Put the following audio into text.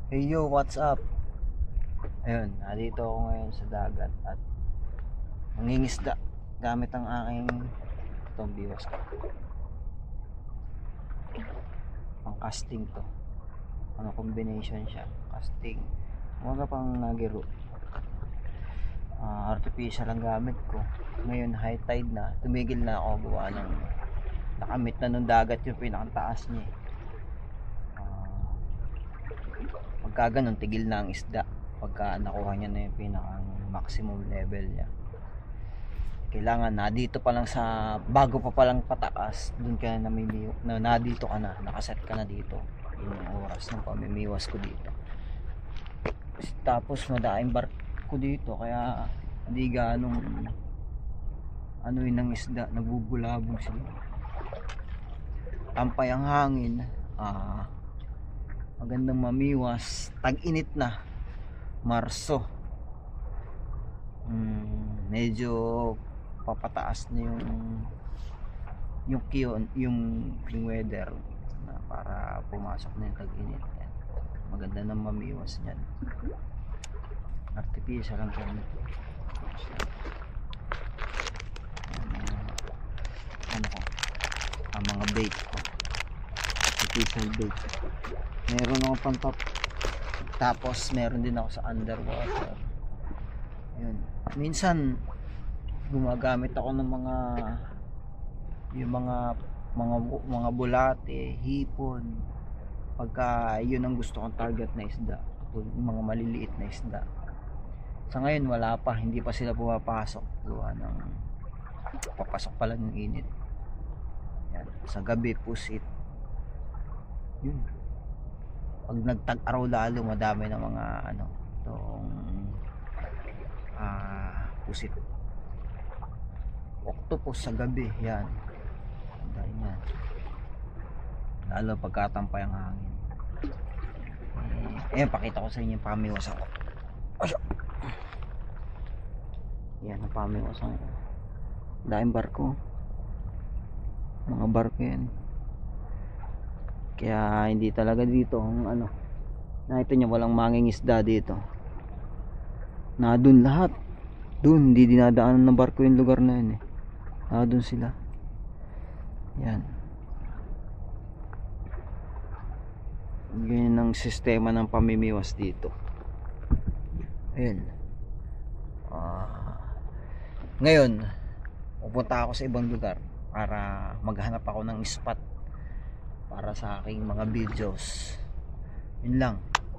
Hey yo, what's up? Ayun, nandito ako ngayon sa dagat at mangingisda gamit ang aking itong biwas ko. Pang casting to. Ano combination siya? Casting. Mga pang nagiro. Artificial ang gamit ko. Ngayon high tide na. Tumigil na ako gawa ng nakamit na nung dagat yung pinakataas niya. Pagka ganun, tigil na ang isda. Pagka nakuha niya na yung pinakang maximum level niya. Kailangan na dito pa lang sa bago pa lang pataas, dun ka na namimiwas na dito ka na, nakaset ka na dito. Yun yung oras ng pamimiwas ko dito. Tapos madaing barko dito kaya hindi ganong ano yun ng isda, nagbubulabog sila. Tampay ang hangin, magandang mamiwas, tag-init na, Marso. Medyo papataas na yung weather na para pumasok na yung tag-init. Maganda nang mamiwas niyan. Artificial lang kami. Ano ko? Ang mga bait ko. Artificial bait. Meron akong pantop. Tapos meron din ako sa underwater. Yun. Minsan gumagamit ako ng mga bulate, hipon. Pagka yun ang gusto kong target na isda, yung mga maliliit na isda. Sa ngayon wala pa, hindi pa sila pumapasok. Gawa ng papasok pa lang yung init. Yan. Sa gabi pusit. Yun. Pag nagtag-araw lalo, madami na mga pusit. Octopus sa gabi, yan. Dahil yan. Lalo pagkatampay ang hangin. Pakita ko sa inyo yung pamiwas ako. Yan ang pamiwas ako. Daing barko. Mga barko yan. Kaya hindi talaga dito ang nakita nyo walang mangingisda dito. Na dun lahat. Dun, hindi dinadaanan ng barko yung lugar na yun dun sila. Yan. Ganyan ang sistema ng pamimiwas dito. Ayun. Ngayon, pupunta ako sa ibang lugar para maghanap ako ng spot para sa aking mga videos. Yun lang.